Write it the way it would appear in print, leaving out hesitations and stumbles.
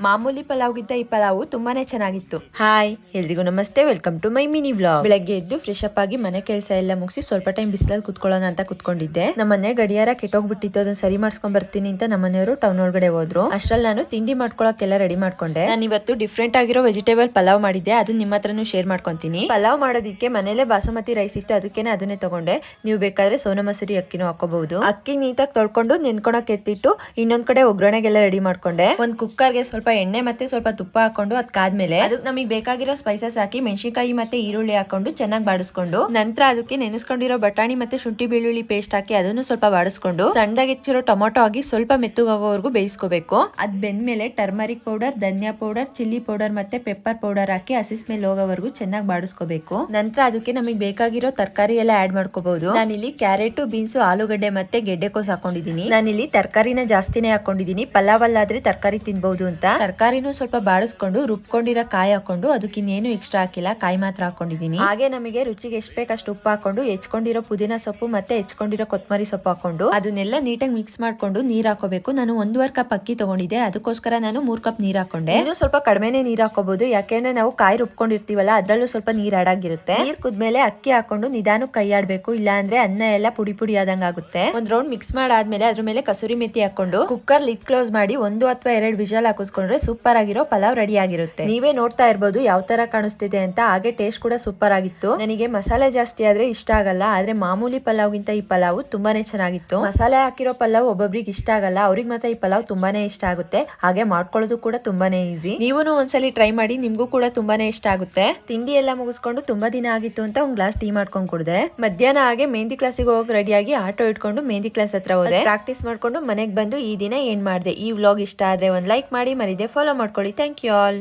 ಮಾಮೂಲಿ ಪಲಾವ್ಗಿಂತ ಈ ಪಲಾವು ತುಂಬಾನೇ ಚೆನ್ನಾಗಿತ್ತು. ಹಾಯ್ ಎಲ್ರಿಗೂ ನಮಸ್ತೆ, welcome to my mini vlog. ಬೆಳಗ್ಗೆ ಎದ್ದು ಫ್ರೆಶ್ ಅಪ್ ಆಗಿ ಮನೆ ಕೆಲಸ ಎಲ್ಲ ಮುಗಿಸಿ ಸ್ವಲ್ಪ ಟೈಮ್ ಬಿಸಿಲಲ್ಲಿ ಕುತ್ಕೊಳ್ಳೋಣ ಅಂತ ಕುತ್ಕೊಂಡಿದ್ದೆ. ನಮ್ಮನೆ ಗಡಿಯಾರ ಕೆಟ್ಟೋಗ್ಬಿಟ್ಟಿತ್ತು, ಅದನ್ನ ಸರಿ ಮಾಡ್ಸ್ಕೊಂಡ್ ಬರ್ತೀನಿ ಅಂತ ನಮ್ಮನೆಯವರು ಟೌನ್ ಒಳಗಡೆ ಹೋದ್ರು. ಅಷ್ಟ್ರಲ್ಲಿ ನಾನು ತಿಂಡಿ ಮಾಡ್ಕೊಳಕ್ಕೆಲ್ಲ ರೆಡಿ ಮಾಡ್ಕೊಂಡೆ. ನಾನು ಇವತ್ತು ಡಿಫ್ರೆಂಟ್ ಆಗಿರೋ ವೆಜಿಟೇಬಲ್ ಪಲಾವ್ ಮಾಡಿದ್ದೆ, ಅದು ನಿಮ್ಮ ಹತ್ರನೂ ಶೇರ್ ಮಾಡ್ಕೊಂತೀನಿ. ಪಲಾವ್ ಮಾಡೋದಕ್ಕೆ ಮನೇಲೆ ಬಾಸುಮತಿ ರೈಸ್ ಇತ್ತು, ಅದಕ್ಕೇನೆ ಅದನ್ನೇ ತಗೊಂಡೆ. ನೀವು ಬೇಕಾದ್ರೆ ಸೋನಾ ಮಸೂರಿ ಅಕ್ಕಿನೂ ಹಾಕೋಬಹುದು. ಅಕ್ಕಿ ನೀಟಾಗಿ ತೊಳ್ಕೊಂಡು ನೆನ್ಕೊಳಕ್ ಎತ್ತಿಟ್ಟು ಇನ್ನೊಂದ್ ಕಡೆ ಒಗ್ಗರಣೆಗೆಲ್ಲ ರೆಡಿ ಮಾಡ್ಕೊಂಡೆ. ಒಂದ್ ಕುಕ್ಕರ್ಗೆ ಸ್ವಲ್ಪ ಎಣ್ಣೆ ಮತ್ತೆ ಸ್ವಲ್ಪ ತುಪ್ಪ ಹಾಕೊಂಡು ಅದಾದ್ಮೇಲೆ ಅದಕ್ಕೆ ನಮಗೆ ಬೇಕಾಗಿರೋ ಸ್ಪೈಸಸ್ ಹಾಕಿ ಮೆಣಸಿನಕಾಯಿ ಮತ್ತೆ ಈರುಳ್ಳಿ ಹಾಕೊಂಡು ಚೆನ್ನಾಗಿ ಬಾಡಿಸ್ಕೊಂಡು, ನಂತರ ಅದಕ್ಕೆ ನೆನೆಸ್ಕೊಂಡಿರೋ ಬಟಾಣಿ ಮತ್ತೆ ಶುಂಠಿ ಬೆಳ್ಳುಳ್ಳಿ ಪೇಸ್ಟ್ ಹಾಕಿ ಅದನ್ನು ಸ್ವಲ್ಪ ಬಾಡಿಸ್ಕೊಂಡು, ಸಣ್ಣದಾಗಿ ಹೆಚ್ಚಿರೋ ಟೊಮೊಟೊ ಹಾಕಿ ಸ್ವಲ್ಪ ಮೆತ್ತಗಾಗೋವರೆಗೂ ಬೇಯಿಸ್ಕೋಬೇಕು. ಅದ್ ಬೆಂದ್ಮೇಲೆ ಟರ್ಮರಿಕ್ ಪೌಡರ್, ಧನಿಯಾ ಪೌಡರ್, ಚಿಲ್ಲಿ ಪೌಡರ್ ಮತ್ತೆ ಪೆಪ್ಪರ್ ಪೌಡರ್ ಹಾಕಿ ಹಸಿ ಸ್ಮೆಲ್ ಹೋಗೋವರೆಗೂ ಚೆನ್ನಾಗಿ ಬಾಡಿಸ್ಕೋಬೇಕು. ನಂತರ ಅದಕ್ಕೆ ನಮಗೆ ಬೇಕಾಗಿರೋ ತರಕಾರಿ ಎಲ್ಲ ಆಡ್ ಮಾಡ್ಕೋಬಹುದು. ನಾನಿಲ್ಲಿ ಕ್ಯಾರೆಟ್, ಬೀನ್ಸ್, ಆಲೂಗಡ್ಡೆ ಮತ್ತೆ ಗೆಡ್ಡೆಕೋಸು ಹಾಕೊಂಡಿದೀನಿ. ನಾನಿಲ್ಲಿ ತರಕಾರಿನ ಜಾಸ್ತಿನೇ ಹಾಕೊಂಡಿದೀನಿ, ಪಲಾವ್ ಅಲ್ಲಾದ್ರೆ ತರಕಾರಿ ತಿನ್ಬಹುದು ಅಂತ. ತರಕಾರಿನೂ ಸ್ವಲ್ಪ ಬಾಡಿಸ್ಕೊಂಡು ರುಬ್ಕೊಂಡಿರೋ ಕಾಯಿ ಹಾಕೊಂಡು, ಅದಕ್ಕೆ ಇನ್ನೇನು ಎಕ್ಸ್ಟ್ರಾ ಹಾಕಿಲ್ಲ, ಕಾಯಿ ಮಾತ್ರ ಹಾಕೊಂಡಿದೀನಿ. ಹಾಗೆ ನಮಗೆ ರುಚಿಗೆ ಎಷ್ಟು ಬೇಕು ಅಷ್ಟು ಉಪ್ಪು ಹಾಕೊಂಡು, ಹೆಚ್ಕೊಂಡಿರೋ ಪುದೀನ ಸೊಪ್ಪು ಮತ್ತೆ ಹೆಚ್ಕೊಂಡಿರೋ ಕೊತ್ತಂಬರಿ ಸೊಪ್ಪು ಹಾಕೊಂಡು ಅದನ್ನೆಲ್ಲ ನೀಟಾಗಿ ಮಿಕ್ಸ್ ಮಾಡ್ಕೊಂಡು ನೀರ್ ಹಾಕೋಬೇಕು. ನಾನು 1.5 ಕಪ್ ಅಕ್ಕಿ ತಗೊಂಡಿದ್ದೆ, ಅದಕ್ಕೋಸ್ಕರ ನಾನು 3 ಕಪ್ ನೀರ್ ಹಾಕೊಂಡೆ. ಇನ್ನು ಸ್ವಲ್ಪ ಕಡಿಮೆನೆ ನೀರ್ ಹಾಕೋಬಹುದು, ಯಾಕೆಂದ್ರೆ ನಾವು ಕಾಯಿ ರುಬ್ಕೊಂಡಿರ್ತೀವಲ್ಲ ಅದ್ರಲ್ಲೂ ಸ್ವಲ್ಪ ನೀರ್ ಆಡಾಗಿರುತ್ತೆ. ನೀರ್ ಕುದ್ಮೇಲೆ ಅಕ್ಕಿ ಹಾಕೊಂಡು ನಿಧಾನಕ್ಕೆ ಕೈ ಆಡ್ಬೇಕು, ಇಲ್ಲ ಅಂದ್ರೆ ಅನ್ನ ಎಲ್ಲ ಪುಡಿ ಪುಡಿ ಆದಂಗ ಆಗುತ್ತೆ. ಒಂದ್ ರೌಂಡ್ ಮಿಕ್ಸ್ ಮಾಡಾದ್ಮೇಲೆ ಅದ್ರ ಮೇಲೆ ಕಸೂರಿ ಮೆಥಿ ಹಾಕೊಂಡು ಕುಕ್ಕರ್ ಲಿಡ್ ಕ್ಲೋಸ್ ಮಾಡಿ 1 ಅಥವಾ 2 ವಿಷಲ್ ಹಾಕಿಸ್ಕೊಂಡ್ರೆ ಸೂಪರ್ ಆಗಿರೋ ಪಲಾವ್ ರೆಡಿ ಆಗಿರುತ್ತೆ. ನೀವೇ ನೋಡ್ತಾ ಇರ್ಬೋದು ಯಾವ ತರ ಕಾಣಿಸ್ತಿದೆ ಅಂತ. ಹಾಗೆ ಟೇಸ್ಟ್ ಕೂಡ ಸೂಪರ್ ಆಗಿತ್ತು. ನನಗೆ ಮಸಾಲೆ ಜಾಸ್ತಿ ಆದ್ರೆ ಇಷ್ಟ ಆಗಲ್ಲ, ಆದ್ರೆ ಮಾಮೂಲಿ ಪಲಾವ್ಗಿಂತ ಈ ಪಲಾವ್ ತುಂಬಾನೇ ಚೆನ್ನಾಗಿತ್ತು. ಮಸಾಲೆ ಹಾಕಿರೋ ಪಲಾವ್ ಒಬ್ಬೊಬ್ರಿಗೆ ಇಷ್ಟ ಆಗಲ್ಲ, ಅವ್ರಿಗೆ ಮಾತ್ರ ಈ ಪಲಾವ್ ತುಂಬಾನೇ ಇಷ್ಟ ಆಗುತ್ತೆ. ಹಾಗೆ ಮಾಡ್ಕೊಳ್ಳೋದು ಕೂಡ ತುಂಬಾನೇ ಈಸಿ. ನೀವು ಒಂದ್ಸಲಿ ಟ್ರೈ ಮಾಡಿ, ನಿಮ್ಗೂ ಕೂಡ ತುಂಬಾನೇ ಇಷ್ಟ ಆಗುತ್ತೆ. ತಿಂಡಿ ಎಲ್ಲ ಮುಗಿಸ್ಕೊಂಡು ತುಂಬಾ ದಿನ ಆಗಿತ್ತು ಅಂತ ಒಂದ್ ಗ್ಲಾಸ್ ಟೀ ಮಾಡ್ಕೊಂಡ್ ಕುಡ್ದೆ. ಮಧ್ಯಾಹ್ನ ಹಾಗೆ ಮೆಹಂದಿ ಕ್ಲಾಸಿಗೆ ಹೋಗಿ ರೆಡಿಯಾಗಿ ಆಟೋ ಇಟ್ಕೊಂಡು ಮೆಹಂದಿ ಕ್ಲಾಸ್ ಹತ್ರ ಹೋದೆ. ಪ್ರಾಕ್ಟೀಸ್ ಮಾಡ್ಕೊಂಡು ಮನೆಗೆ ಬಂದು ಈ ದಿನ ಏನ್ ಮಾಡಿದೆ. ಈ ವ್ಲಾಗ್ ಇಷ್ಟ ಆದ್ರೆ ಒಂದ್ ಲೈಕ್ ಮಾಡಿ, ಮರಿದೆ ಫಾಲೋ ಮಾಡ್ಕೊಳ್ಳಿ. Thank you all.